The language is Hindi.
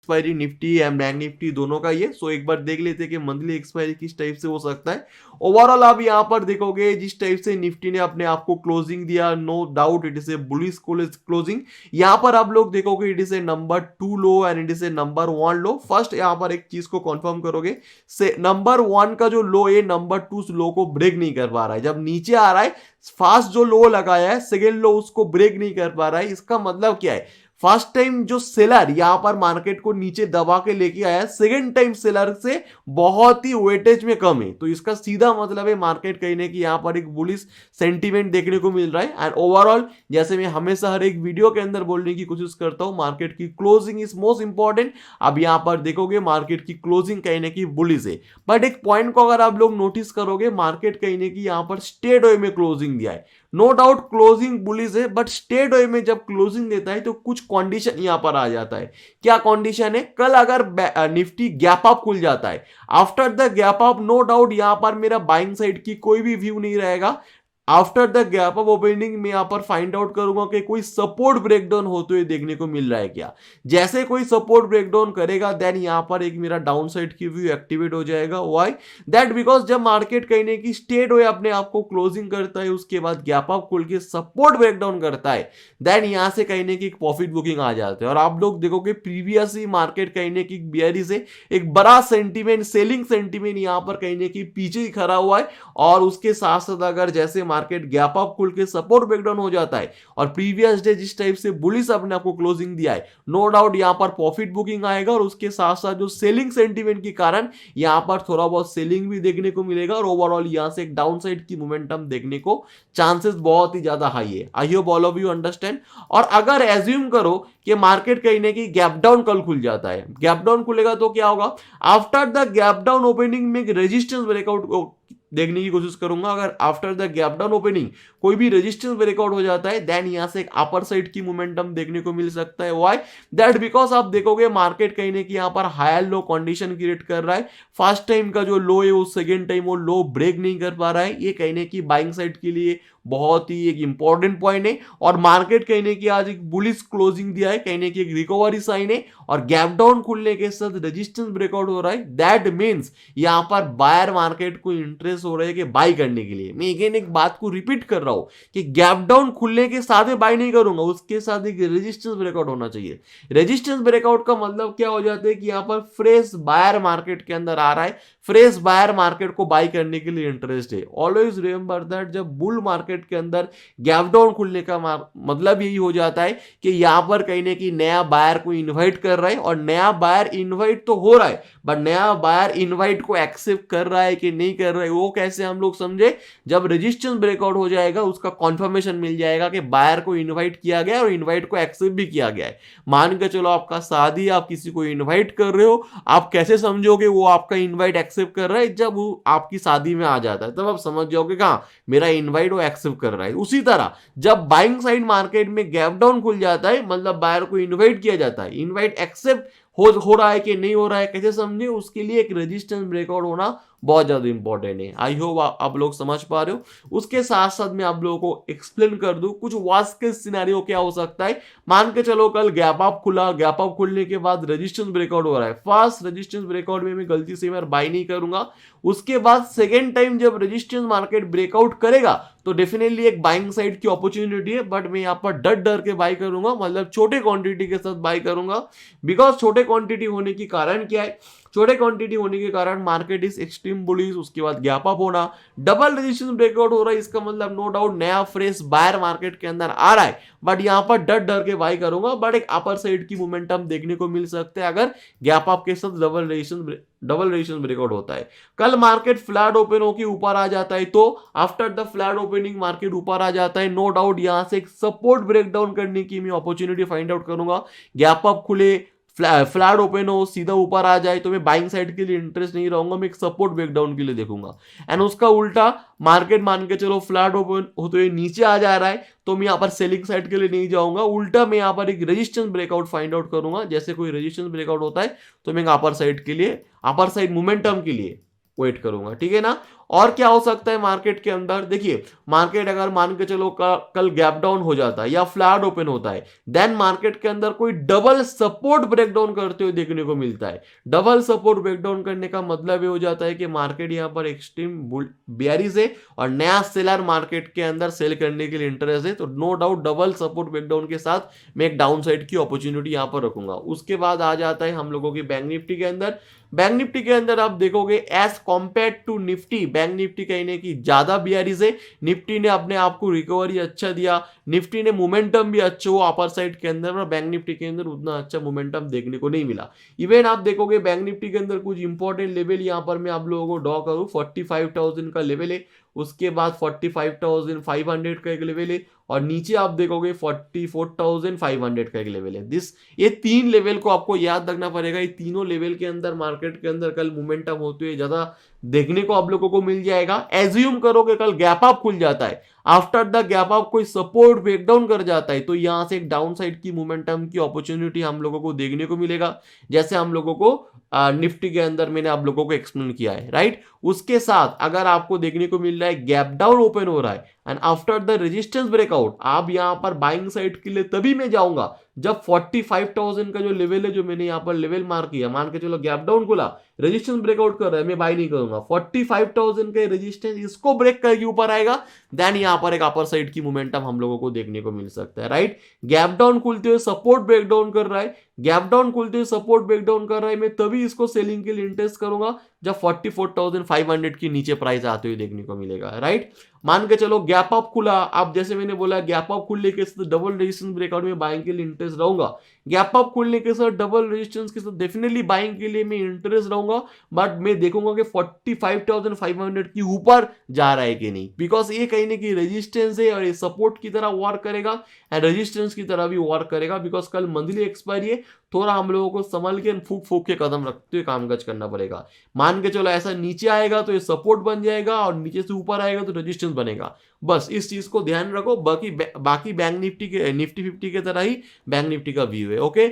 Expiry Nifty and bank Nifty दोनों का ये। सो एक बार देख लेते हैं कि मंथली एक्सपायरी किस टाइप से हो सकता है। ओवरऑल आप यहाँ पर देखोगे जिस टाइप से निफ्टी ने अपने आप को क्लोजिंग दिया, no doubt it is a bullish closing. यहाँ पर आप लोग देखोगे it is a number 2 low and it is a number 1 low. First यहाँ पर एक चीज को कंफर्म करोगे, से नंबर 1 का जो लो है नंबर 2 लो को ब्रेक नहीं कर पा रहा है। जब नीचे आ रहा है फास्ट जो लो लगाया है सेकेंड लो उसको ब्रेक नहीं कर पा रहा है। इसका मतलब क्या है, फर्स्ट टाइम जो सेलर यहां पर मार्केट को नीचे दबा के लेके आया, सेकेंड टाइम सेलर से बहुत ही वेटेज में कम है। तो इसका सीधा मतलब है मार्केट कहीं ना कहीं यहां पर एक बुलिश सेंटीमेंट देखने को मिल रहा है। एंड ओवरऑल जैसे मैं हमेशा हर एक वीडियो के अंदर बोलने की कोशिश करता हूं, मार्केट की क्लोजिंग इज मोस्ट इंपॉर्टेंट। अब यहां पर देखोगे मार्केट की क्लोजिंग कहीं ना कहीं बुलिश है, बट एक पॉइंट को अगर आप लोग नोटिस करोगे, मार्केट कहीं ना कहीं यहां पर स्टेट वे में क्लोजिंग दिया है। नो डाउट क्लोजिंग बुलिश है, बट स्टेट वे में जब क्लोजिंग देता है तो कुछ कंडीशन यहां पर आ जाता है। क्या कंडीशन है, कल अगर निफ्टी गैप अप खुल जाता है, after the gap up no doubt यहां पर मेरा बाइंग साइड की कोई भी व्यू नहीं रहेगा। After the gap up opening में यहां पर फाइंड आउट करूंगा कि कोई सपोर्ट ब्रेकडाउन होते हुए देखने को मिल रहा है क्या। जैसे कोई सपोर्ट ब्रेकडाउन करेगा देन यहां पर एक मेरा डाउन साइड की व्यू एक्टिवेट हो जाएगा। व्हाई दैट, बिकॉज जब मार्केट कहीं की स्टेट हो अपने आप को क्लोजिंग करता है, उसके बाद गैप अप खुल के सपोर्ट ब्रेकडाउन करता है, देन यहां से कहीं की प्रॉफिट बुकिंग आ जाते हैं। और आप लोग देखोगे प्रीवियस ही मार्केट कहीं की बियरी से एक बड़ा सेंटीमेंट, सेलिंग सेंटीमेंट यहां पर कहीं की पीछे ही खड़ा हुआ है। और उसके साथ साथ अगर जैसे मार्केट गैप अप खुल के सपोर्ट ब्रेकडाउन हो जाता है और प्रीवियस डे जिस टाइप से बुलिश अपने आपको क्लोजिंग दिया है, नो डाउट यहां पर प्रॉफिट बुकिंग आएगा। और उसके साथ साथ जो सेलिंग सेंटीमेंट के कारण यहां पर थोड़ा बहुत सेलिंग भी देखने को मिलेगा और ओवरऑल यहां से एक डाउन साइड की मोमेंटम देखने को चांसेस बहुत ही ज्यादा हाई है। I hope all of you understand. और अगर एज्यूम करो कि मार्केट कहीं ना कहीं गैप डाउन कल खुल जाता है, गैप डाउन खुलेगा तो क्या होगा, after the gap down opening में रेजिस्टेंस ब्रेकआउट देखने की कोशिश करूंगा। अगर after the gap down opening कोई भी रेजिस्टेंस ब्रेकआउट हो जाता है देन यहां से एक अपर साइड की मोमेंटम देखने को मिल सकता है। व्हाई दैट, बिकॉज आप देखोगे मार्केट कहीं ना कहीं यहां पर हायर लो कंडीशन क्रिएट कर रहा है। फर्स्ट टाइम का जो लो है वो सेकेंड टाइम वो लो ब्रेक नहीं कर पा रहा है। ये कहीं ना कहीं बाइंग साइड के लिए बहुत ही एक इंपॉर्टेंट पॉइंट है। और मार्केट कहीं ना कहीं आज एक बुलिश क्लोजिंग दिया है, कहीं ना कहीं एक रिकवरी साइन है और गैप डाउन खुलने के साथ रेजिस्टेंस ब्रेकआउट हो रहा है। दैट मींस यहां पर बायर मार्केट को इंटरेस्ट हो रहा है कि बाई करने के लिए। मैं अगेन एक बात को रिपीट कर रहा हूं कि गैप डाउन खुलने के साथ में बाई नहीं करूंगा, उसके साथ एक रेजिस्टेंस ब्रेकआउट होना चाहिए। रेजिस्टेंस ब्रेकआउट का मतलब क्या हो जाता है कि यहां पर फ्रेश बायर मार्केट के अंदर आ रहा है, फ्रेश बायर मार्केट को बाई करने के लिए इंटरेस्ट है। ऑलवेज रिमेंबर दैट जब बुल मार्केट के अंदर गैप डाउन खुलने का मतलब यही हो जाता है कि यहां पर कहीं ना कहीं नया बायर को इन्वाइट कर रहा है। और नया बायर इन्वाइट तो हो रहा है बट नया बायर इन्वाइट को एक्सेप्ट कर रहा है कि नहीं कर रहा है वो कैसे हम लोग समझे, जब रेजिस्टेंस ब्रेकआउट हो जाएगा उसका कंफर्मेशन मिल जाएगा कि बायर को इन्वाइट किया गया और इन्वाइट को एक्सेप्ट भी किया गया है। मान के चलो आपका शादी, आप किसी को इन्वाइट कर रहे हो, आप कैसे समझोगे वो आपका इन्वाइट एक्सेप्ट कर रहा है, जब वो आपकी शादी में आ जाता है तब आप समझ जाओगे कहां मेरा इन्वाइट वो एक्सेप्ट कर रहा है। उसी तरह जब बाइंग साइड मार्केट में गैप डाउन खुल जाता है मतलब बायर को इन्वाइट किया जाता है, इन्वाइट एक्सेप्ट हो रहा है कि नहीं हो रहा है कैसे समझे, उसके लिए एक रेजिस्टेंस ब्रेकआउट होना बहुत ज्यादा इंपॉर्टेंट है। आई होप आप लोग समझ पा रहे हो। उसके साथ साथ मैं आप लोगों को एक्सप्लेन कर दूं कुछ वर्स्ट केस सिनेरियो क्या हो सकता है। मान के चलो कल गैप अप खुला, गैप अप खुलने के बाद रेजिस्टेंस ब्रेकआउट हो रहा है, फर्स्ट रेजिस्टेंस ब्रेकआउट में मैं गलती से मैं बाई नहीं करूंगा, उसके बाद सेकेंड टाइम जब रेजिस्टेंस मार्केट ब्रेकआउट करेगा तो डेफिनेटली एक बाइंग साइड की अपॉर्चुनिटी है। बट मैं यहां पर डर डर के बाई करूंगा, मतलब छोटे क्वांटिटी के साथ बाई करूंगा। बिकॉज छोटे क्वांटिटी होने के कारण क्या है, छोटे क्वांटिटी होने के कारण मार्केट इज एक्सट्रीम बुलिश, उसके बाद गैप अप होना, डबल रेजिस्टेंस ब्रेकआउट हो रहा है, इसका मतलब नो डाउट नया फ्रेश बायर मार्केट के अंदर आ रहा है। बट यहां पर डर डर के बाई करूंगा, बट एक अपर साइड की मोमेंटम देखने को मिल सकते हैं अगर गैप अप के साथ डबल रेजिस्टेंस ब्रेकआउट होता है। कल मार्केट फ्लैट ओपन होकर ऊपर आ जाता है तो after the flat opening market ऊपर आ जाता है, नो डाउट यहां से एक सपोर्ट ब्रेकडाउन करने की मैं अपॉर्चुनिटी फाइंड आउट करूंगा। गैप अप खुले, फ्लैट ओपन हो, सीधा ऊपर आ जाए तो मैं बाइंग साइड के लिए इंटरेस्ट नहीं रहूंगा, मैं एक सपोर्ट ब्रेकडाउन के लिए देखूंगा। एंड उसका उल्टा मार्केट मान के चलो फ्लैट ओपन होते हुए नीचे आ जा रहा है तो मैं यहां पर सेलिंग साइड के लिए नहीं जाऊंगा, उल्टा मैं यहां पर एक रेजिस्टेंस ब्रेकआउट फाइंड आउट करूंगा। जैसे कोई रेजिस्टेंस ब्रेकआउट होता है तो मैं अपर साइड के लिए, अपर साइड मोमेंटम के लिए वेट करूंगा, ठीक है ना। और क्या हो सकता है मार्केट के अंदर, देखिए मार्केट अगर मान के चलो कल गैप डाउन हो जाता है या फ्लैट ओपन होता है, देन मार्केट के अंदर कोई डबल सपोर्ट ब्रेकडाउन करते हुए देखने को मिलता है। डबल सपोर्ट ब्रेकडाउन करने का मतलब ये हो जाता है कि मार्केट यहां पर एक्सट्रीम बेयरिश है और नया सेलर मार्केट के अंदर सेल करने के लिए इंटरेस्ट है, तो no doubt double support breakdown के साथ मैं एक डाउन साइड की अपॉर्चुनिटी यहां पर रखूंगा। उसके बाद आ जाता है हम लोगों की बैंक निफ्टी के अंदर। बैंक निफ्टी के अंदर आप देखोगे as compare to Nifty, bank Nifty कहने की ज्यादा बियरिश है। निफ्टी ने अपने आप को रिकवरी अच्छा दिया, निफ्टी ने मोमेंटम भी अच्छा हुआ अपर साइड के अंदर, और बैंक निफ्टी के अंदर उतना अच्छा मोमेंटम देखने को नहीं मिला। इवन आप देखोगे बैंक निफ्टी के अंदर कुछ इंपॉर्टेंट लेवल यहां पर मैं आप लोगों को ड्रॉ करूं, 45,000 का लेवल है, उसके बाद 45,500 का एक लेवल है, और नीचे आप देखोगे 44,500 का एक लेवल है। ये तीन लेवल को आपको याद रखना पड़ेगा। ये तीनों लेवल के अंदर मार्केट के अंदर कल मोमेंटम होते हुए ज्यादा देखने को आप लोगों को मिल जाएगा। एज्यूम करो कि कल गैप अप खुल जाता है, आफ्टर द गैप अप कोई सपोर्ट ब्रेकडाउन कर जाता है, तो यहां से एक डाउन साइड की मोमेंटम की अपॉर्चुनिटी हम लोगों को देखने को मिलेगा, जैसे हम लोगों को निफ्टी के अंदर मैंने आप लोगों को एक्सप्लेन किया है, राइट। उसके साथ अगर आपको देखने को मिल रहा है गैप डाउन ओपन हो रहा है and after the resistance breakout, आप यहां पर बाइंग साइड के लिए तभी मैं जाऊंगा जब 45,000 का जो लेवल है, जो मैंने यहां पर लेवल मार्क किया, मान के चलो गैप डाउन खुला, रेजिस्टेंस ब्रेकआउट कर रहा है, मैं बाय नहीं करूंगा। 45,000 का रेजिस्टेंस इसको ब्रेक करके ऊपर आएगा, देन यहां पर एक अपर साइड की मोमेंटम हम लोगों को देखने को मिल सकता है, राइट। गैप डाउन खुलते हुए सपोर्ट ब्रेकडाउन कर रहा है, गैप डाउन खुलते हुए सपोर्ट ब्रेकडाउन कर रहा है, मैं तभी इसको सेलिंग के लिए इंटरेस्ट करूंगा जब 44,500 की नीचे प्राइस आते हुए देखने को मिलेगा, राइट। मान के चलो गैप अप खुला, अब जैसे मैंने बोला गैप अप खुलने के साथ डबल रेजिस्टेंस ब्रेकआउट में बाइंग के लिए इंटरेस्ट रहूंगा, गैप अप खुलने के साथ डबल रेजिस्टेंस के साथ डेफिनेटली बाइंग के लिए मैं इंटरेस्ट रहूंगा, बट मैं देखूंगा कि 45,500 की ऊपर जा रहा है कि नहीं, बिकॉज ये कहीं ना कहीं रेजिस्टेंस है और ये सपोर्ट की तरह वर्क करेगा एंड रेजिस्टेंस की तरह भी वर्क करेगा, बिकॉज कल मंथली एक्सपायरी है, थोड़ा हम लोगों को संभल के फूक फूक के कदम रखते हुए कामकाज करना पड़ेगा। मान के चलो ऐसा नीचे आएगा तो ये सपोर्ट बन जाएगा और नीचे से ऊपर आएगा तो रेजिस्टेंस बनेगा, बस इस चीज को ध्यान रखो। बाकी बैंक निफ्टी के निफ्टी 50 की तरह ही बैंक निफ्टी का व्यू है, ओके।